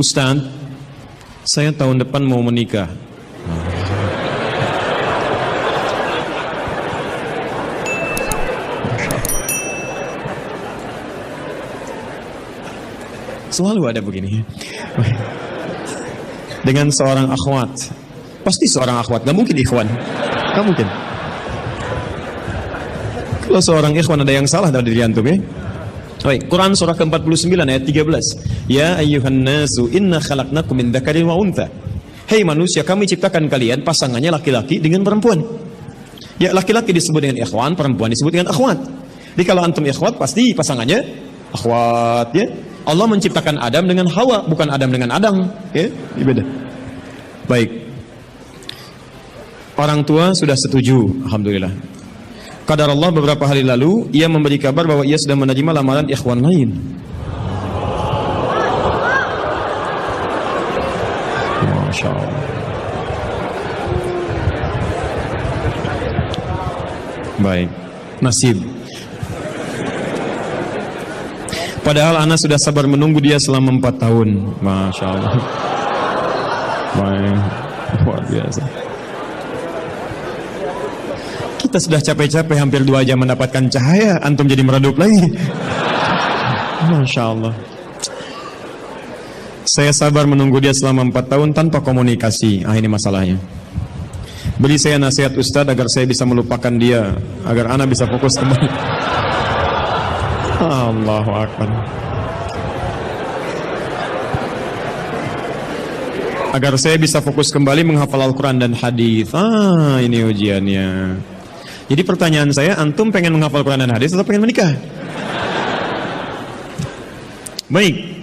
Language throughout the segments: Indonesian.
Ustaz, saya tahun depan mau menikah. Selalu ada begini. Dengan seorang akhwat. Pasti seorang akhwat, gak mungkin ikhwan. Gak mungkin. Kalau seorang ikhwan ada yang salah dari diri antum ya. Baik, Quran surah ke-49 ayat 13. Ya ayyuhan nasu inna khalaqnakum min dzakarin wa untha. Hei manusia, kami ciptakan kalian pasangannya laki-laki dengan perempuan. Ya, laki-laki disebut dengan ikhwan, perempuan disebut dengan akhwat. Jadi kalau antum ikhwat pasti pasangannya akhwat ya. Allah menciptakan Adam dengan Hawa, bukan Adam dengan Adam, ya, ini beda. Baik. Orang tua sudah setuju, alhamdulillah. Qadar Allah beberapa hari lalu ia memberi kabar bahwa ia sudah menerima lamaran ikhwan lain. Masya Allah. Baik, nasib. Padahal anak sudah sabar menunggu dia selama 4 tahun. Masya Allah. Baik, luar biasa. Kita sudah capek-capek hampir 2 jam mendapatkan cahaya, antum jadi meredup lagi. Masya Allah. Saya sabar menunggu dia selama 4 tahun tanpa komunikasi. Ini masalahnya. Beri saya nasihat Ustaz agar saya bisa melupakan dia, agar anak bisa fokus kembali. Allahu Akbar. Agar saya bisa fokus kembali menghafal Al-Quran dan hadis. Ini ujiannya. Jadi pertanyaan saya, antum pengen menghafal Quran dan hadis atau pengen menikah? Baik.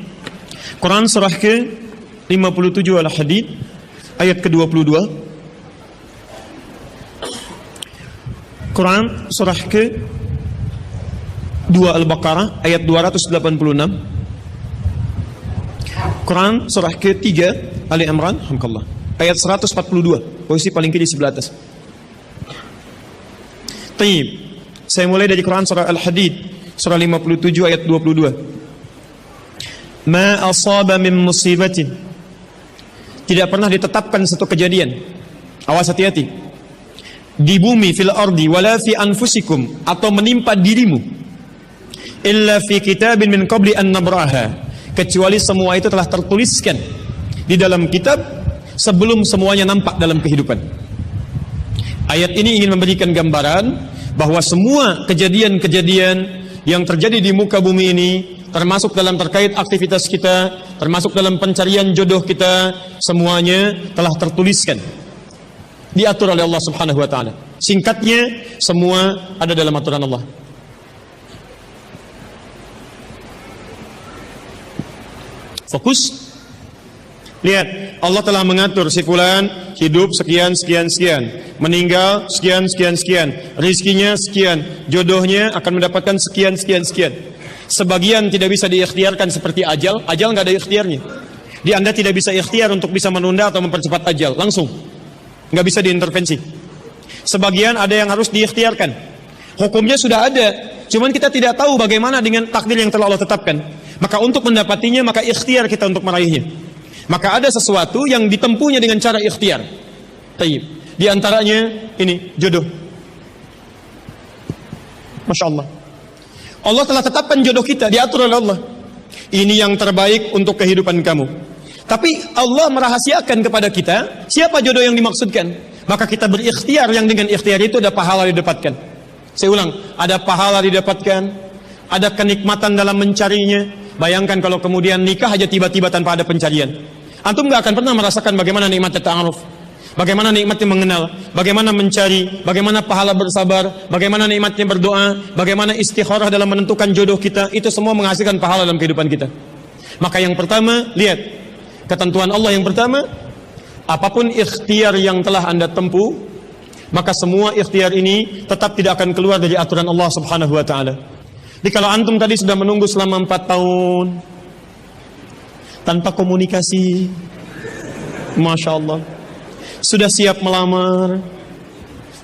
Quran surah ke-57 Al-Hadid ayat ke-22. Quran surah ke-2 Al-Baqarah ayat 286. Quran surah ke-3 Ali Imran alhamdulillah ayat 142, posisi paling kiri sebelah atas. Taib. Saya mulai dari Quran surah Al-Hadid surah 57 ayat 22. Ma asaba min musibatin. Tidak pernah ditetapkan satu kejadian. Awas, hati-hati. Di bumi fil ardi wala fi anfusikum, atau menimpa dirimu, illa fi kitabin min qabli an nabraha, kecuali semua itu telah tertuliskan di dalam kitab sebelum semuanya nampak dalam kehidupan. Ayat ini ingin memberikan gambaran bahwa semua kejadian-kejadian yang terjadi di muka bumi ini, termasuk dalam terkait aktivitas kita, termasuk dalam pencarian jodoh kita, semuanya telah tertuliskan, diatur oleh Allah Subhanahu wa taala. Singkatnya, semua ada dalam aturan Allah. Fokus. Lihat, Allah telah mengatur si fulan hidup sekian sekian sekian, meninggal sekian sekian sekian, rizkinya sekian, jodohnya akan mendapatkan sekian sekian sekian. Sebagian tidak bisa diikhtiarkan seperti ajal nggak ada ikhtiarnya. Anda tidak bisa ikhtiar untuk bisa menunda atau mempercepat ajal, langsung nggak bisa diintervensi. Sebagian ada yang harus diikhtiarkan, hukumnya sudah ada, cuman kita tidak tahu bagaimana dengan takdir yang telah Allah tetapkan. Maka untuk mendapatinya, maka ikhtiar kita untuk meraihnya. Maka ada sesuatu yang ditempuhnya dengan cara ikhtiar. Taib. Di antaranya ini jodoh. Masya Allah. Allah telah tetapkan jodoh kita, diatur oleh Allah. Ini yang terbaik untuk kehidupan kamu. Tapi Allah merahasiakan kepada kita siapa jodoh yang dimaksudkan. Maka kita berikhtiar, yang dengan ikhtiar itu ada pahala didapatkan. Saya ulang, ada pahala didapatkan, ada kenikmatan dalam mencarinya. Bayangkan kalau kemudian nikah aja tiba-tiba tanpa ada pencarian. Antum gak akan pernah merasakan bagaimana nikmatnya ta'aruf, bagaimana nikmatnya mengenal, bagaimana mencari, bagaimana pahala bersabar, bagaimana nikmatnya berdoa, bagaimana istikharah dalam menentukan jodoh kita. Itu semua menghasilkan pahala dalam kehidupan kita. Maka yang pertama, lihat ketentuan Allah yang pertama, apapun ikhtiar yang telah Anda tempuh, maka semua ikhtiar ini tetap tidak akan keluar dari aturan Allah Subhanahu wa taala. Jadi kalau antum tadi sudah menunggu selama 4 tahun tanpa komunikasi, Masya Allah, sudah siap melamar,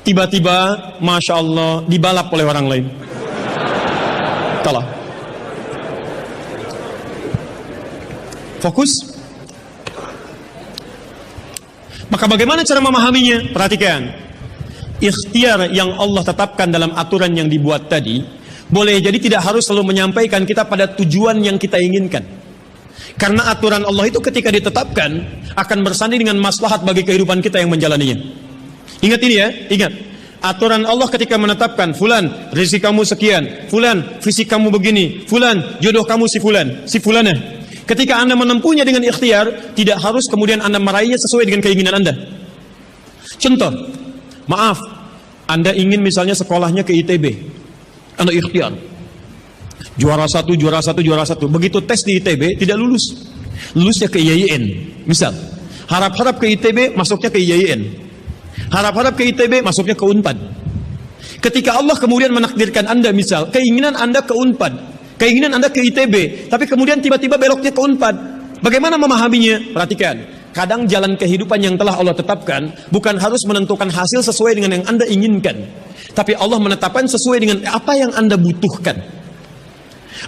tiba-tiba Masya Allah dibalap oleh orang lain, kalah. Fokus. Maka bagaimana cara memahaminya? Perhatikan. Ikhtiar yang Allah tetapkan dalam aturan yang dibuat tadi, boleh jadi tidak harus selalu menyampaikan kita pada tujuan yang kita inginkan. Karena aturan Allah itu ketika ditetapkan akan bersanding dengan maslahat bagi kehidupan kita yang menjalaninya. Ingat ini ya, ingat. Aturan Allah ketika menetapkan, fulan rezeki kamu sekian, fulan fisik kamu begini, fulan jodoh kamu si fulan, si fulanah. Ketika Anda menempuhnya dengan ikhtiar, tidak harus kemudian Anda meraihnya sesuai dengan keinginan Anda. Contoh, maaf, Anda ingin misalnya sekolahnya ke ITB, Anda ikhtiar. Juara satu. Begitu tes di ITB, tidak lulus. Lulusnya ke IAIN. Misal, harap-harap ke ITB, masuknya ke IAIN. Harap-harap ke ITB, masuknya ke UNPAD. Ketika Allah kemudian menakdirkan Anda, misal, keinginan Anda ke UNPAD, keinginan Anda ke ITB, tapi kemudian tiba-tiba beloknya ke UNPAD. Bagaimana memahaminya? Perhatikan. Kadang jalan kehidupan yang telah Allah tetapkan bukan harus menentukan hasil sesuai dengan yang Anda inginkan, tapi Allah menetapkan sesuai dengan apa yang Anda butuhkan.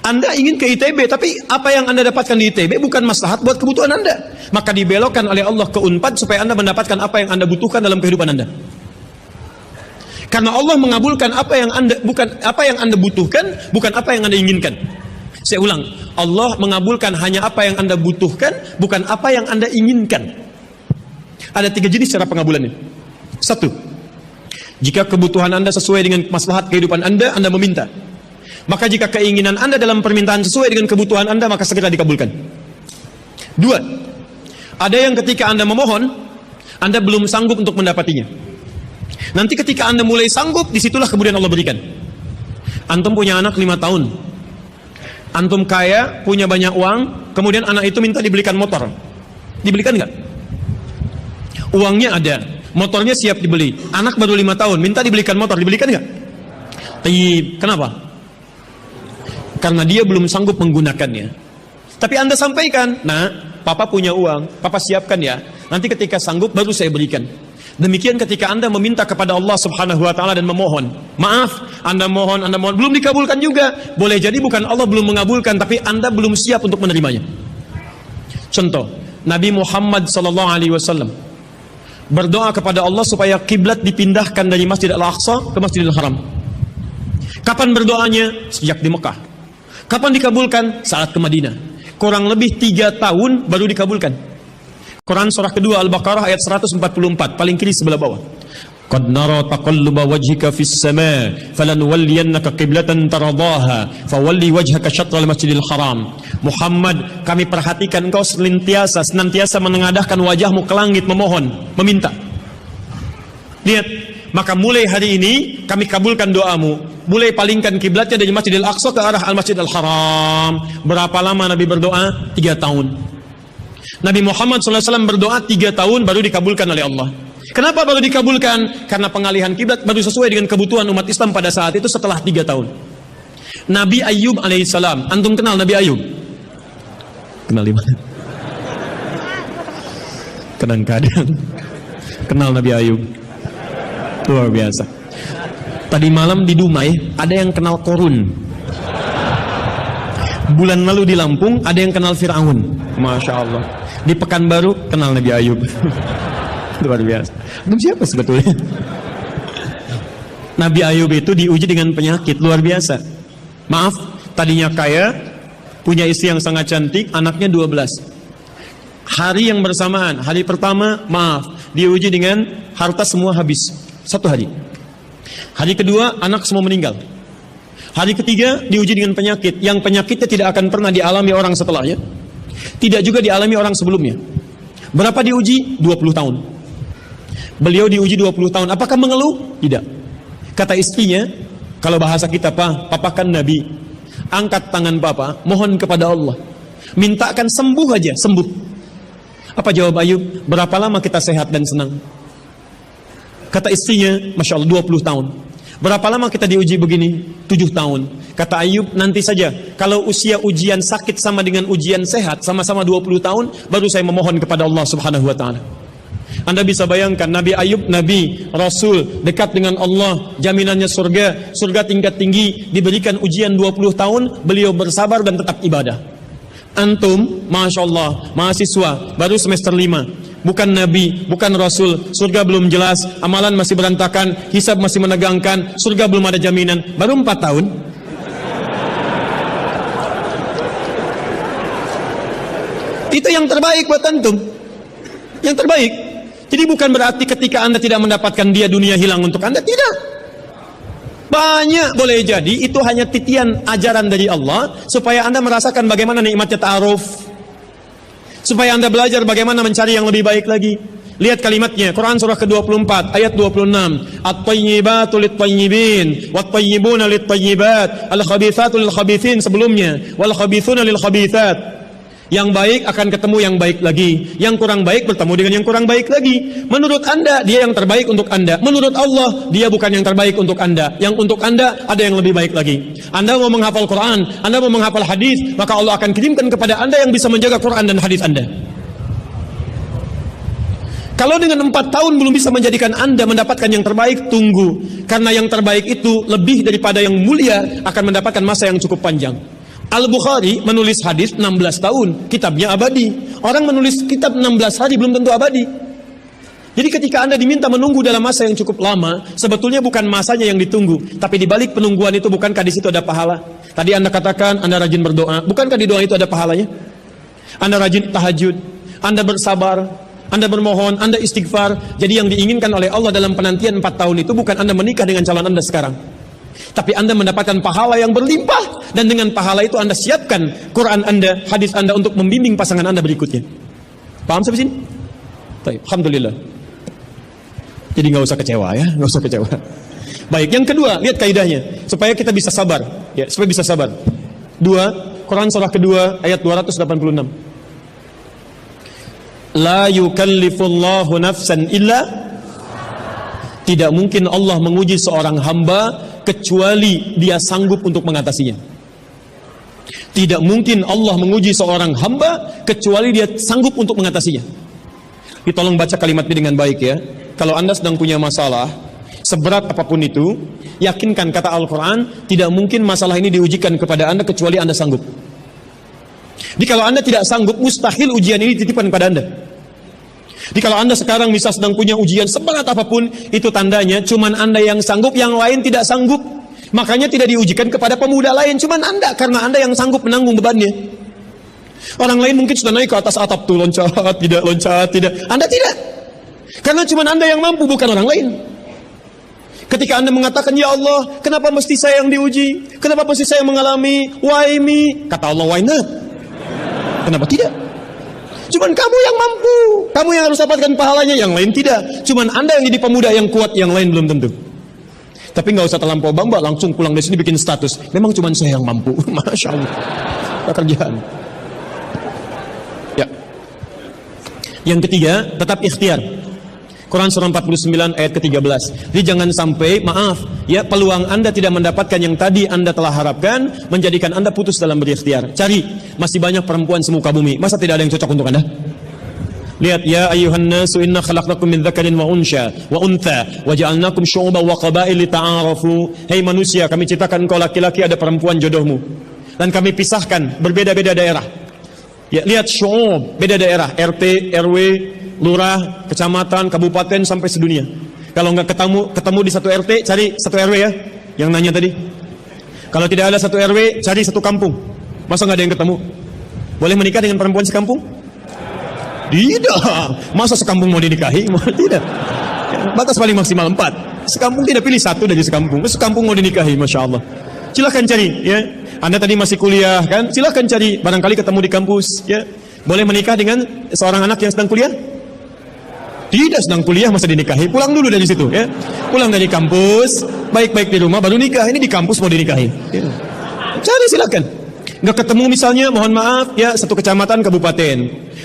Anda ingin ke ITB, tapi apa yang Anda dapatkan di ITB bukan maslahat buat kebutuhan Anda. Maka dibelokkan oleh Allah ke UNPAD supaya Anda mendapatkan apa yang Anda butuhkan dalam kehidupan Anda. Karena Allah mengabulkan apa yang Anda butuhkan, bukan apa yang Anda inginkan. Saya ulang, Allah mengabulkan hanya apa yang Anda butuhkan, bukan apa yang Anda inginkan. Ada 3 jenis cara pengabulannya. 1, jika kebutuhan Anda sesuai dengan maslahat kehidupan Anda meminta. Maka jika keinginan Anda dalam permintaan sesuai dengan kebutuhan Anda, maka segera dikabulkan. 2, ada yang ketika Anda memohon, Anda belum sanggup untuk mendapatinya. Nanti ketika Anda mulai sanggup, disitulah kemudian Allah berikan. Antum punya anak 5 tahun. Antum kaya, punya banyak uang, kemudian anak itu minta dibelikan motor. Dibelikan nggak? Uangnya ada, motornya siap dibeli. Anak baru 5 tahun, minta dibelikan motor, dibelikan nggak? Kenapa? Karena dia belum sanggup menggunakannya. Tapi Anda sampaikan, nah, papa punya uang, papa siapkan ya. Nanti ketika sanggup baru saya berikan. Demikian ketika Anda meminta kepada Allah Subhanahu wa taala dan memohon. Maaf, Anda mohon, belum dikabulkan juga. Boleh jadi bukan Allah belum mengabulkan, tapi Anda belum siap untuk menerimanya. Contoh, Nabi Muhammad SAW berdoa kepada Allah supaya kiblat dipindahkan dari Masjid Al-Aqsa ke Masjidil Haram. Kapan berdoanya? Sejak di Mekah. Kapan dikabulkan? Saat ke Madinah. Kurang lebih 3 tahun baru dikabulkan. Quran surah kedua Al-Baqarah ayat 144, paling kiri sebelah bawah. Qad nara taqalluba wajhika fis sama' falanuwalliyannaka qiblatan taradaha fawalli wajhaka syatral masjidil haram. Muhammad, kami perhatikan engkau senantiasa menengadahkan wajahmu ke langit memohon, meminta. Lihat, maka mulai hari ini kami kabulkan doamu. Mulai palingkan kiblatnya dari Masjidil Aqsa ke arah Al-Masjidil Haram. Berapa lama Nabi berdoa? 3 tahun. Nabi Muhammad SAW berdoa 3 tahun baru dikabulkan oleh Allah. Kenapa baru dikabulkan? Karena pengalihan kiblat baru sesuai dengan kebutuhan umat Islam pada saat itu setelah 3 tahun. Nabi Ayub alaihissalam. Antum kenal Nabi Ayub? Kenal di mana? Kadang-kadang kenal Nabi Ayub. Luar biasa. Tadi malam di Dumai ada yang kenal Korun. Bulan lalu di Lampung ada yang kenal Fir'aun. Masya Allah. Di Pekanbaru kenal Nabi Ayub. Luar biasa. Itu siapa sebetulnya? Nabi Ayub itu diuji dengan penyakit luar biasa. Maaf, tadinya kaya, punya istri yang sangat cantik, anaknya 12. Hari yang bersamaan, hari pertama, maaf, diuji dengan harta semua habis. 1 hari. Hari kedua, anak semua meninggal. Hari ketiga, diuji dengan penyakit. Yang penyakitnya tidak akan pernah dialami orang setelahnya. Tidak juga dialami orang sebelumnya. Berapa diuji? 20 tahun. Beliau diuji 20 tahun. Apakah mengeluh? Tidak. Kata istrinya, kalau bahasa kita, papa kan Nabi. Angkat tangan papa, mohon kepada Allah. Mintakan sembuh aja, sembuh. Apa jawab Ayub? Berapa lama kita sehat dan senang? Kata istrinya, Masya Allah, 20 tahun. Berapa lama kita diuji begini? 7 tahun. Kata Ayub, nanti saja. Kalau usia ujian sakit sama dengan ujian sehat, sama-sama 20 tahun, baru saya memohon kepada Allah Subhanahu wa ta'ala. Anda bisa bayangkan, Nabi Ayub, Nabi, Rasul, dekat dengan Allah, jaminannya surga, surga tingkat tinggi, diberikan ujian 20 tahun, beliau bersabar dan tetap ibadah. Antum, Masya Allah, mahasiswa, baru semester 5, bukan nabi, bukan rasul, surga belum jelas, amalan masih berantakan, hisab masih menegangkan, surga belum ada jaminan, baru 4 tahun. Itu yang terbaik buat antum. Yang terbaik. Jadi bukan berarti ketika Anda tidak mendapatkan dia, dunia hilang untuk Anda, tidak. Banyak boleh jadi itu hanya titian ajaran dari Allah supaya Anda merasakan bagaimana nikmatnya ta'aruf, supaya Anda belajar bagaimana mencari yang lebih baik lagi. Lihat kalimatnya, Quran surah ke-24 ayat 26, at-tayyibatu lit-tayyibin wat-tayyibuna lit-tayyibat al-khabithatu lil-khabithin, sebelumnya wal khabithuna lil-khabithat. Yang baik akan ketemu yang baik lagi, yang kurang baik bertemu dengan yang kurang baik lagi. Menurut Anda dia yang terbaik untuk Anda, menurut Allah dia bukan yang terbaik untuk Anda. Yang untuk Anda ada yang lebih baik lagi. Anda mau menghafal Quran, Anda mau menghafal hadis, maka Allah akan kirimkan kepada Anda yang bisa menjaga Quran dan hadis Anda. Kalau dengan 4 tahun belum bisa menjadikan Anda mendapatkan yang terbaik, tunggu. Karena yang terbaik itu lebih daripada yang mulia akan mendapatkan masa yang cukup panjang. Al-Bukhari menulis hadis 16 tahun, kitabnya abadi. Orang menulis kitab 16 hari belum tentu abadi. Jadi ketika Anda diminta menunggu dalam masa yang cukup lama, sebetulnya bukan masanya yang ditunggu, tapi di balik penungguan itu bukankah di situ ada pahala? Tadi Anda katakan Anda rajin berdoa, bukankah di doa itu ada pahalanya? Anda rajin tahajud, Anda bersabar, Anda bermohon, Anda istighfar. Jadi yang diinginkan oleh Allah dalam penantian 4 tahun itu bukan Anda menikah dengan calon Anda sekarang, tapi Anda mendapatkan pahala yang berlimpah, dan dengan pahala itu Anda siapkan Quran Anda, hadis Anda untuk membimbing pasangan Anda berikutnya. Paham sampai sini? Baik, alhamdulillah. Jadi nggak usah kecewa ya, nggak usah kecewa. Baik, yang kedua, lihat kaidahnya supaya kita bisa sabar, ya, supaya bisa sabar. 2 Quran surah kedua ayat 286. La yukallifullahu nafsan illa, tidak mungkin Allah menguji seorang hamba kecuali dia sanggup untuk mengatasinya. Tidak mungkin Allah menguji seorang hamba kecuali dia sanggup untuk mengatasinya. Tolong baca kalimat ini dengan baik ya. Kalau Anda sedang punya masalah, seberat apapun itu, yakinkan kata Al-Quran, tidak mungkin masalah ini diujikan kepada Anda kecuali Anda sanggup. Jadi kalau Anda tidak sanggup, mustahil ujian ini dititipkan kepada Anda. Jadi kalau Anda sekarang bisa sedang punya ujian seberat apapun, itu tandanya cuman Anda yang sanggup, yang lain tidak sanggup. Makanya tidak diujikan kepada pemuda lain, cuman Anda, karena Anda yang sanggup menanggung bebannya. Orang lain mungkin sudah naik ke atas atap tuh, loncat, tidak. Anda tidak. Karena cuman Anda yang mampu, bukan orang lain. Ketika Anda mengatakan, ya Allah, kenapa mesti saya yang diuji? Kenapa mesti saya yang mengalami? Why me? Kata Allah, why not? Kenapa tidak? Cuman kamu yang mampu, kamu yang harus dapatkan pahalanya, yang lain tidak. Cuman Anda yang jadi pemuda yang kuat, yang lain belum tentu. Tapi nggak usah terlampau bangga, langsung pulang dari sini bikin status. Memang cuman saya yang mampu. Masya Allah, pekerjaan. Ya. Yang ketiga, tetap ikhtiar. Quran surah 49 ayat ke-13. Jadi jangan sampai, maaf, ya, peluang Anda tidak mendapatkan yang tadi Anda telah harapkan, menjadikan Anda putus dalam berikhtiar. Cari, masih banyak perempuan semuka bumi. Masa tidak ada yang cocok untuk Anda? Lihat, ya ayyuhan nasu inna khalaqnakum min dzakarin wa unsha wa untha wa ja'alnakum syu'uban wa qabail lita'arafu. Hei manusia, kami ciptakan engkau laki-laki, ada perempuan jodohmu. Dan kami pisahkan berbeda-beda daerah. Ya, lihat syu'ub, beda daerah, RT, RW, lurah, kecamatan, kabupaten, sampai sedunia. Kalau nggak ketemu di satu RT, cari satu RW ya, yang nanya tadi. Kalau tidak ada satu RW, cari satu kampung. Masa nggak ada yang ketemu? Boleh menikah dengan perempuan sekampung? Tidak. Masa sekampung mau dinikahi? Tidak. Batas paling maksimal 4. Sekampung tidak, pilih satu dari sekampung. Sekampung mau dinikahi, Masya Allah. Silahkan cari ya. Anda tadi masih kuliah kan? Silahkan cari, barangkali ketemu di kampus ya. Boleh menikah dengan seorang anak yang sedang kuliah? Tidak, sedang kuliah masa dinikahi. Pulang dulu dari situ ya. Pulang dari kampus, baik-baik di rumah baru nikah. Ini di kampus mau dinikahi ya. Cari, silakan. Nggak ketemu misalnya, mohon maaf ya, satu kecamatan, kabupaten.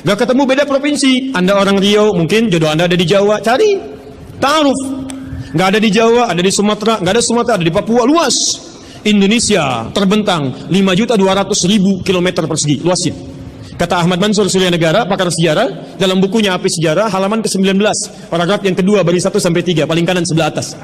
Nggak ketemu, beda provinsi. Anda orang Riau, mungkin jodoh Anda ada di Jawa. Cari, ta'aruf. Nggak ada di Jawa, ada di Sumatera. Nggak ada Sumatera, ada di Papua. Luas. Indonesia terbentang 5.200.000 kilometer persegi luasnya. Kata Ahmad Mansur Surya Negara, pakar sejarah, dalam bukunya Api Sejarah, halaman ke-19, paragraf yang kedua, baris 1 sampai 3, paling kanan sebelah atas.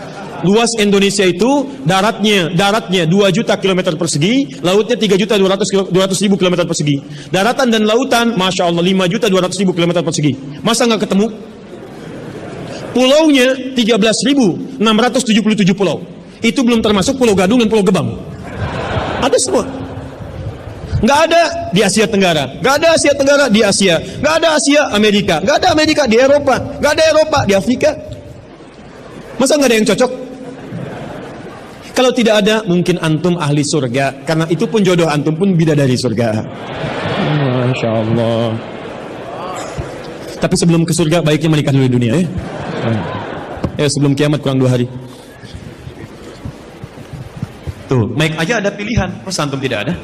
Luas Indonesia itu daratnya 2 juta kilometer persegi, lautnya 3 juta 200 ribu kilometer persegi. Daratan dan lautan, masya Allah 5 juta 200 ribu kilometer persegi. Masa nggak ketemu? Pulaunya 13.677 pulau. Itu belum termasuk Pulau Gadung dan Pulau Gebang. Ada semua. Nggak ada di Asia Tenggara, nggak ada Asia Tenggara di Asia, nggak ada Asia Amerika, nggak ada Amerika di Eropa, nggak ada Eropa di Afrika. Masa nggak ada yang cocok? Kalau tidak ada, mungkin antum ahli surga, karena itu pun jodoh antum pun bidadari surga. Masya Allah. Tapi sebelum ke surga, baiknya menikah dulu di dunia ya. Sebelum kiamat kurang 2 hari. Tuh, mic aja ada pilihan, masa antum tidak ada?